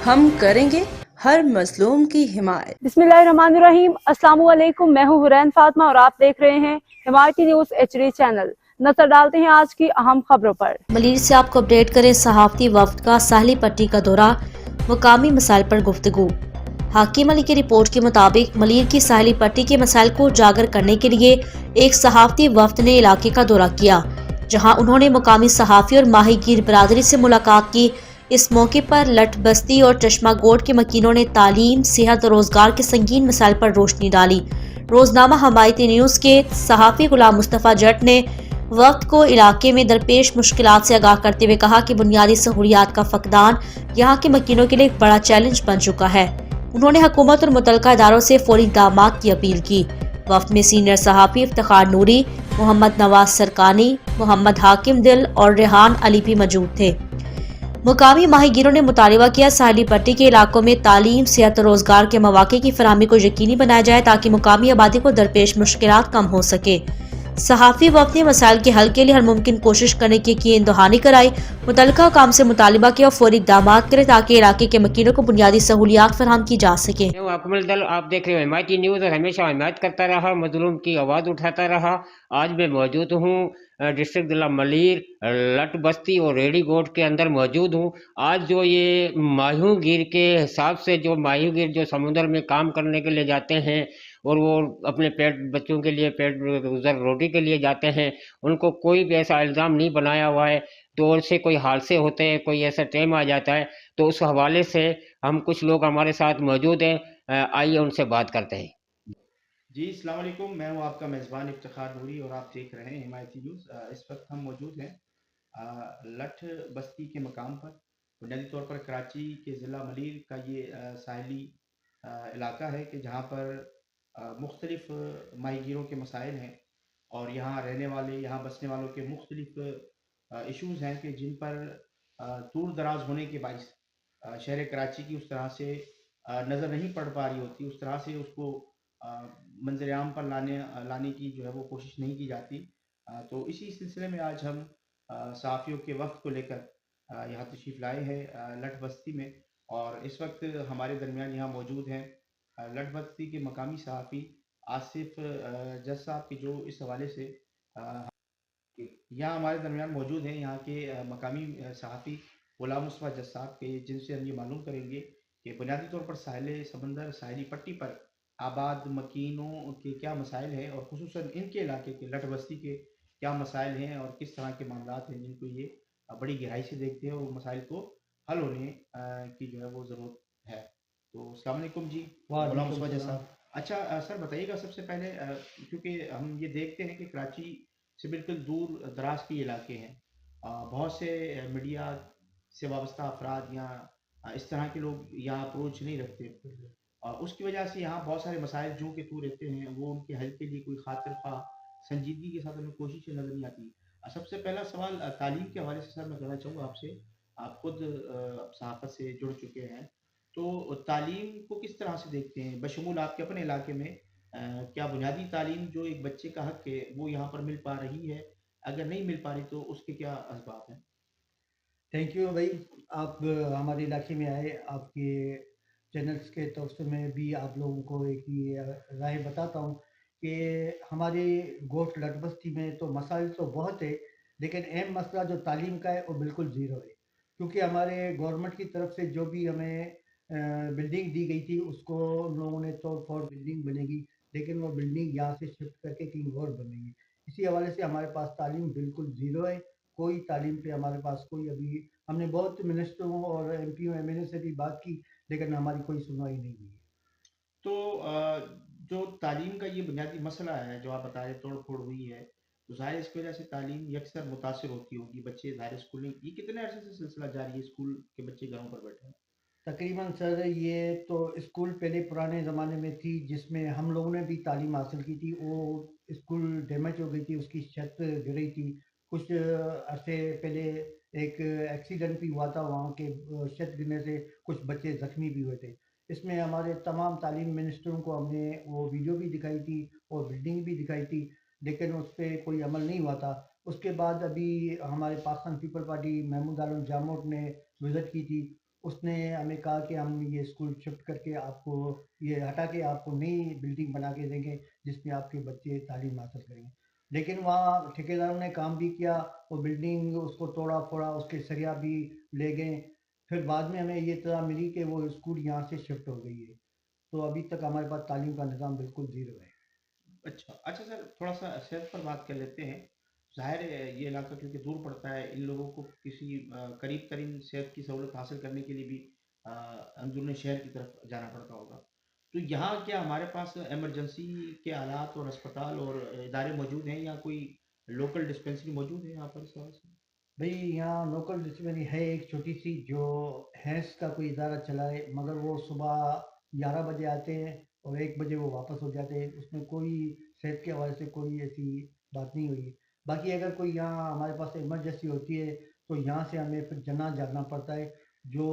हम करेंगे हर मजलूम की हिमायत। बिस्मिल्लाहिर्रहमानिर्रहीम। अस्सलाम वालेकुम। मैं हूँ हुरैन फातिमा और आप देख रहे हैं हिमायती न्यूज़ HD चैनल। नजर डालते हैं आज की अहम खबरों पर। मलीर से आपको अपडेट करें। सहाफती वफ्द का साहिली पट्टी का दौरा, मुकामी मसाइल पर गुफ्तगू। हाकिम अली की रिपोर्ट के मुताबिक मलीर की साहिली पट्टी के मसाइल को उजागर करने के लिए एक सहाफती वफ्द ने इलाके का दौरा किया, जहां उन्होंने मुकामी सहाफी और माहीगीर बरादरी से मुलाकात की। इस मौके पर लट बस्ती और चश्मा गोड के मकीनों ने तालीम, सेहत और रोजगार के संगीन मसाइल पर रोशनी डाली। रोजनामा हमायती न्यूज़ के सहाफी गुलाम मुस्तफ़ा जट ने वक्त को इलाके में दरपेश मुश्किलात से आगाह करते हुए कहा कि बुनियादी सहूलियात का फकदान यहाँ के मकीनों के लिए एक बड़ा चैलेंज बन चुका है। उन्होंने हुकूमत और मुतलका इदारों से फौरी इक़दामात की अपील की। वफ्द में सीनियर सहाफ़ी इफ्तिखार नूरी, मोहम्मद नवाज सरकानी, मोहम्मद हाकिम दिल और रेहान अली भी मौजूद थे। मुकामी माहीगीरों ने मुतालबा किया साहिली पट्टी के इलाकों में तालीम, सेहत और रोजगार के मौके की फराहमी को यकीनी बनाया जाए ताकि मुकामी आबादी को दरपेश मुश्किलात कम हो सके। सहाफी वफ्द ने मसाइल के हल के लिए हर मुमकिन कोशिश करने की यकीन दहानी कराई। मुतल्लिका काम से मुतालिबा किया और फौरी इक़दामात करें ताकि इलाके के मकीनों को बुनियादी सहूलियात फराहम की जा सके। अकमल दल आप देख रहे हो हिमायती न्यूज़ और हमेशा हिमायत करता रहा, मजलूम की आवाज़ उठाता रहा। आज मैं मौजूद हूँ डिस्ट्रिक्ट जिला मलीर, लट बस्ती और रेडी गोट के अंदर मौजूद हूँ। आज जो ये मायूगीर के हिसाब से जो मायूगीर जो समुद्र में काम करने के लिए जाते हैं और वो अपने पेट बच्चों के लिए पेट गुजर रोटी के लिए जाते हैं, उनको कोई भी ऐसा इल्ज़ाम नहीं बनाया हुआ है। तो उनसे कोई हादसे होते हैं, कोई ऐसा टाइम आ जाता है, तो उस हवाले से हम कुछ लोग हमारे साथ मौजूद हैं। आइए उनसे बात करते हैं। जी अस्सलाम वालेकुम, मैं हूँ आपका मेज़बान इफ्तिखार नूरी और आप देख रहे हैं हिमायती न्यूज़। इस वक्त हम मौजूद हैं लठ बस्ती के मकाम पर। बुनियादी तौर पर कराची के ज़िला मलीर का ये साहिली इलाका है कि जहाँ पर मुख्तलिफ़ माहीगीरों के मसाइल हैं और यहाँ रहने वाले, यहाँ बसने वालों के मुख्तलिफ़ इशूज़ हैं कि जिन पर दूर दराज होने के बाइस शहर कराची की उस तरह से नज़र नहीं पड़ पा रही होती, उस तरह से उसको मंजर आम पर लाने की जो है वो कोशिश नहीं की जाती। तो इसी सिलसिले में आज हम सहाफ़ियों के वफ़द को लेकर यहाँ तशरीफ़ लाए हैं लठ बस्ती में। और इस वक्त हमारे दरमियान यहाँ मौजूद हैं लठ बस्ती के मकामी सहाफ़ी आसिफ जज साहब की, जो इस हवाले से अ, यहाँ हमारे दरमियान मौजूद हैं। यहाँ के मकामी सहाफ़ी गुलाम मुस्तफ़ा जज साहब के, जिनसे हम ये मालूम करेंगे कि बुनियादी तौर पर साहिल समंदर, साहिली पट्टी पर आबाद मकीनों के क्या मसाइल हैं और ख़ुसूसन इनके इलाके के लठ बस्ती के क्या मसाइल हैं और किस तरह के मामलात हैं जिनको ये बड़ी गहराई से देखते हैं और मसाइल को हल होने की जो है वो ज़रूरत है। तो अस्सलाम वालेकुम जी गुलाम मुस्तफ़ा जज साहब। अच्छा सर बताइएगा सबसे पहले, क्योंकि हम ये देखते हैं कि कराची से बिल्कुल दूर दराज के इलाके हैं, बहुत से मीडिया से वाबस्ता अफराद यहाँ इस तरह के लोग यहाँ अप्रोच नहीं रखते और उसकी वजह से यहाँ बहुत सारे मसाइल जो कि दूर रहते हैं वो उनके हल के लिए कोई खातिर खा संजीदगी के साथ हमें कोशिशें नज़र नहीं आती। सबसे पहला सवाल तालीम के हवाले से सर मैं करना चाहूँगा आपसे। आप खुद सहाफ़त से जुड़ चुके हैं, तो तालीम को किस तरह से देखते हैं बशमूल आपके अपने इलाके में? क्या बुनियादी तालीम जो एक बच्चे का हक है वो यहाँ पर मिल पा रही है? अगर नहीं मिल पा रही तो उसके क्या असबाब हैं? थैंक यू भाई। आप हमारे इलाके में आए, आपके चैनल्स के तवज्जो में भी आप लोगों को एक ही राय बताता हूँ कि हमारे गोश्त लट बस्ती में तो मसाइल तो बहुत है, लेकिन अहम मसला जो तालीम का है वो बिल्कुल ज़ीरो है। क्योंकि हमारे गवर्नमेंट की तरफ से जो भी हमें बिल्डिंग दी गई थी उसको उन लोगों ने तोड़ फोड़ बिल्डिंग बनेगी, लेकिन वो बिल्डिंग यहाँ से शिफ्ट करके कहीं और बनेगी। इसी हवाले से हमारे पास तालीम बिल्कुल ज़ीरो है। कोई तालीम पे हमारे पास कोई अभी, हमने बहुत मिनिस्टरों और एमपीओ एमएलए से भी बात की, लेकिन हमारी कोई सुनवाई नहीं हुई है। तो जो तालीम का ये बुनियादी मसला है जो आप बता रहे तोड़ फोड़ हुई है, तो ज़ाहिर इसकी वजह से तालीम यकसर मुतासर होती होगी। बच्चे ज़ाहिर स्कूलिंग ये कितने अरसे से सिलसिला जारी है, स्कूल के बच्चे घरों पर बैठे हैं? तकरीबन सर ये तो स्कूल पहले पुराने ज़माने में थी जिसमें हम लोगों ने भी तालीम हासिल की थी। वो स्कूल डैमेज हो गई थी, उसकी छत गिर रही थी। कुछ अरसे पहले एक एक्सीडेंट भी हुआ था, वहाँ के छत गिरने से कुछ बच्चे ज़ख्मी भी हुए थे। इसमें हमारे तमाम तालीम मिनिस्टरों को हमने वो वीडियो भी दिखाई थी और बिल्डिंग भी दिखाई थी, लेकिन उस पर कोई अमल नहीं हुआ था। उसके बाद अभी हमारे पाकिस्तान पीपल पार्टी महमूद आलम जामोट ने विज़िट की थी, اس نے ہمیں کہا کہ ہم یہ اسکول شفٹ کر کے آپ کو یہ ہٹا کے آپ کو نئی بلڈنگ بنا کے دیں گے جس میں آپ کے بچے تعلیم حاصل کریں گے. لیکن وہاں ٹھیکیداروں نے کام بھی کیا, وہ بلڈنگ اس کو توڑا پھوڑا, اس کے سریا بھی لے گئے. پھر بعد میں ہمیں یہ اطلاع ملی کہ وہ اسکول یہاں سے شفٹ ہو گئی ہے. تو ابھی تک ہمارے پاس تعلیم کا نظام بالکل زیرو ہے. اچھا سر، تھوڑا سا صحت پر بات کر لیتے ہیں. ظاہر ہے یہ علاقہ کیونکہ دور پڑتا ہے، ان لوگوں کو کسی قریب ترین صحت کی سہولت حاصل کرنے کے لیے بھی اندرون شہر کی طرف جانا پڑتا ہوگا. تو یہاں کیا ہمارے پاس ایمرجنسی کے آلات اور اسپتال اور ادارے موجود ہیں، یا کوئی لوکل ڈسپینسری موجود ہے یہاں پر اس حوالے سے؟ بھئی یہاں لوکل ڈسپلنری ہے ایک چھوٹی سی جو ہیلتھ کا کوئی ادارہ چلائے, مگر وہ صبح 11 بجے آتے ہیں اور 1 بجے وہ واپس ہو جاتے ہیں. اس میں کوئی صحت کے حوالے سے کوئی ایسی بات نہیں ہوئی. باقی اگر کوئی یہاں ہمارے پاس ایمرجنسی ہوتی ہے تو یہاں سے ہمیں پھر جناح جانا پڑتا ہے. جو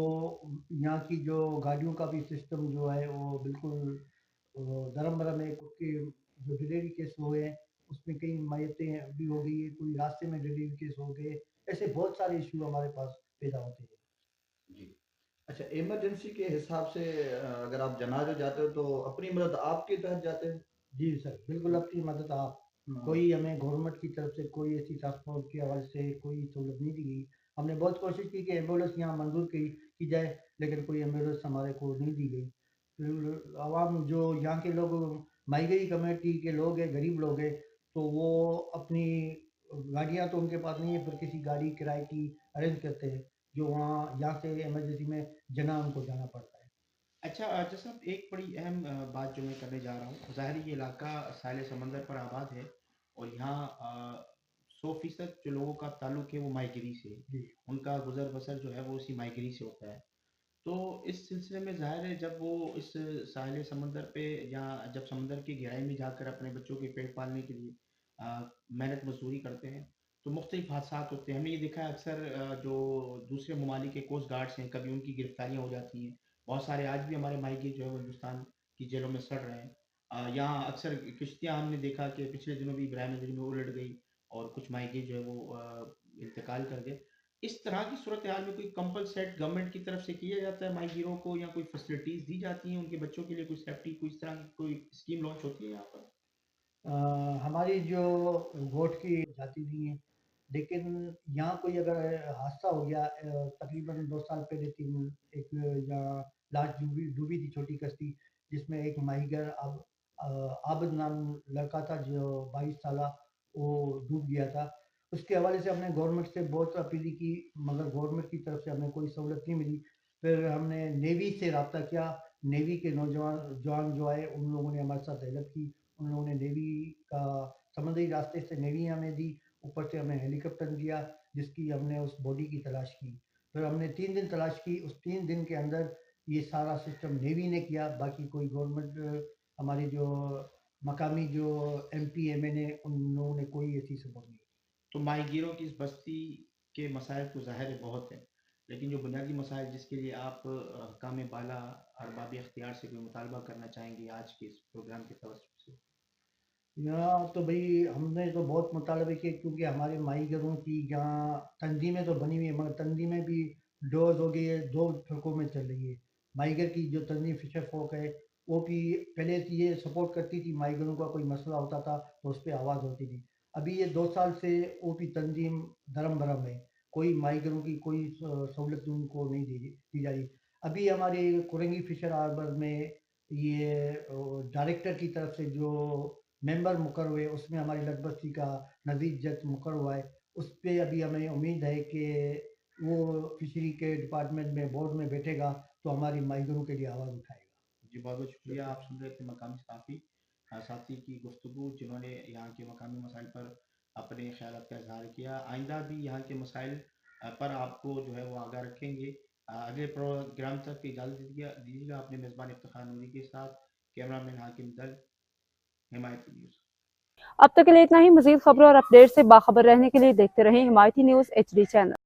یہاں کی جو گاڑیوں کا بھی سسٹم جو ہے وہ بالکل درم برم ہے, کیونکہ جو ڈلیوری کیس ہوئے ہیں اس میں کئی میتیں بھی ہو گئی ہے, کوئی راستے میں ڈلیوری کیس ہو گئے. ایسے بہت سارے ایشو ہمارے پاس پیدا ہوتے ہیں. جی اچھا, ایمرجنسی کے حساب سے اگر آپ جنازہ جاتے ہو تو اپنی مدد آپ کے تحت جاتے ہیں؟ جی سر, بالکل اپنی مدد آپ. کوئی ہمیں گورنمنٹ کی طرف سے کوئی ایسی ٹرانسپورٹ کے حوالے سے کوئی سہولت نہیں دی گئی. ہم نے بہت کوشش کی کہ ایمبولینس یہاں منظور کی جائے, لیکن کوئی ایمبولینس ہمارے کو نہیں دی گئی. پھر عوام جو یہاں کے لوگ مائیگری کمیونٹی کے لوگ ہیں, غریب لوگ ہیں, تو وہ اپنی گاڑیاں تو ان کے پاس نہیں ہے, پھر کسی گاڑی کرائے کی ارینج کرتے ہیں جو وہاں یہاں سے ایمرجنسی میں جناح ان کو جانا پڑتا ہے. اچھا جیسا ایک بڑی اہم بات جو میں کرنے جا رہا ہوں، ظاہر یہ علاقہ ساحل سمندر پر آباد ہے اور یہاں 100% جو لوگوں کا تعلق ہے وہ ماہی گیری سے ہے. جی ان کا گزر بسر جو ہے وہ اسی ماہی گیری سے ہوتا ہے. تو اس سلسلے میں ظاہر ہے جب وہ اس ساحل سمندر پہ یا جب سمندر کی گہرائی میں جا کر اپنے بچوں کے پیٹ پالنے کے لیے محنت مزدوری کرتے ہیں تو مختلف حادثات ہوتے ہیں. ہم نے یہ دیکھا ہے اکثر جو دوسرے ممالک کے کوسٹ گارڈس ہیں کبھی ان کی گرفتاریاں ہو جاتی ہیں. بہت سارے آج بھی ہمارے ماہی گیر جو ہے وہ ہندوستان کی جیلوں میں سڑ رہے ہیں. یہاں اکثر کشتیاں ہم نے دیکھا کہ پچھلے دنوں بھی براہ نظری میں الٹ گئی اور کچھ ماہی گیر جو ہے وہ انتقال کر گئے. اس طرح کی صورتحال میں کوئی کمپلسیٹ گورنمنٹ کی طرف سے کیا جاتا ہے ماہی گیروں کو، یا کوئی فیسلٹیز دی جاتی ہیں ان کے بچوں کے لیے، کوئی سیفٹی کوئی اس طرح کی کوئی اسکیم لانچ ہوتی ہے یہاں پر؟ ہماری جو گوٹ کی جاتی نہیں ہے, لیکن یہاں کوئی اگر حادثہ ہو گیا, تقریباً 2 سال پہلے ایک یہاں لاش ڈوبی تھی چھوٹی کشتی, جس میں ایک ماہی گیر عابد نام لڑکا تھا جو 22 سالہ, وہ ڈوب گیا تھا. اس کے حوالے سے ہم نے گورنمنٹ سے بہت اپیل کی, مگر گورنمنٹ کی طرف سے ہمیں کوئی سہولت نہیں ملی. پھر ہم نے نیوی سے رابطہ کیا, نیوی کے نوجوان جو آئے ان لوگوں نے ہمارے ساتھ ہیلپ کی. ان لوگوں نے نیوی کا سمندری راستے سے نیوی ہمیں دی, اوپر سے ہمیں ہیلی کاپٹر دیا جس کی ہم نے اس باڈی کی تلاش کی. پھر ہم نے 3 دن تلاش کی, اس 3 دن کے اندر یہ سارا سسٹم نیوی نے کیا. باقی کوئی گورنمنٹ ہماری جو مقامی جو ایم پی ایم این اے ان لوگوں نے کوئی ایسی سپورٹ نہیں. تو ماہی گیروں کی اس بستی کے مسائل تو ظاہر ہے بہت ہیں، لیکن جو بنیادی مسائل جس کے لیے آپ حکام بالا ارباب اختیار سے کوئی مطالبہ کرنا چاہیں گے آج کے اس پروگرام کے توسط سے؟ یہاں تو بھائی ہم نے تو بہت مطالبے کیے, کیونکہ ہمارے ماہی گیروں کی یہاں تنظیمیں تو بنی ہوئی ہیں, مگر تنظیمیں بھی ڈوز ہو گئی ہے, 2 فرقوں میں چل رہی ہے. ماہی گیر کی جو تنظیم فشر فوک ہے وہ بھی پہلے یہ سپورٹ کرتی تھی, ماہی گیروں کا کوئی مسئلہ ہوتا تھا تو اس پہ آواز ہوتی تھی. ابھی یہ 2 سال سے وہ بھی تنظیم درم برم ہے, کوئی ماہی گیروں کی کوئی سہولت ان کو نہیں دی جا رہی. ابھی ہمارے کورنگی فشر ہاربر میں یہ ڈائریکٹر کی طرف سے جو ممبر مقرر ہوئے, اس میں ہماری لٹ بستی کا نذیر جت مقرر ہوا ہے. اس پہ ابھی ہمیں امید ہے کہ وہ فشری کے ڈپارٹمنٹ میں بورڈ میں بیٹھے گا تو ہماری ماہی گیروں کے لیے آواز اٹھائے گا. جی بہت بہت شکریہ. آپ سن رہے تھے مقامی ساتھی کی گفتگو جنہوں نے یہاں کے مقامی مسائل پر اپنے خیالات کا اظہار کیا. آئندہ بھی یہاں کے مسائل پر آپ کو جو ہے وہ آگاہ رکھیں گے. اگلے پروگرام تک اجازت دیجیے گا اپنے میزبان افتخار نوری کے ساتھ. کیمرہ مین حاکم درد، حمایتی نیوز. اب تک کے لیے اتنا ہی. مزید خبروں اور اپڈیٹ سے باخبر رہنے کے لیے دیکھتے رہیں حمایتی نیوز HD چینل.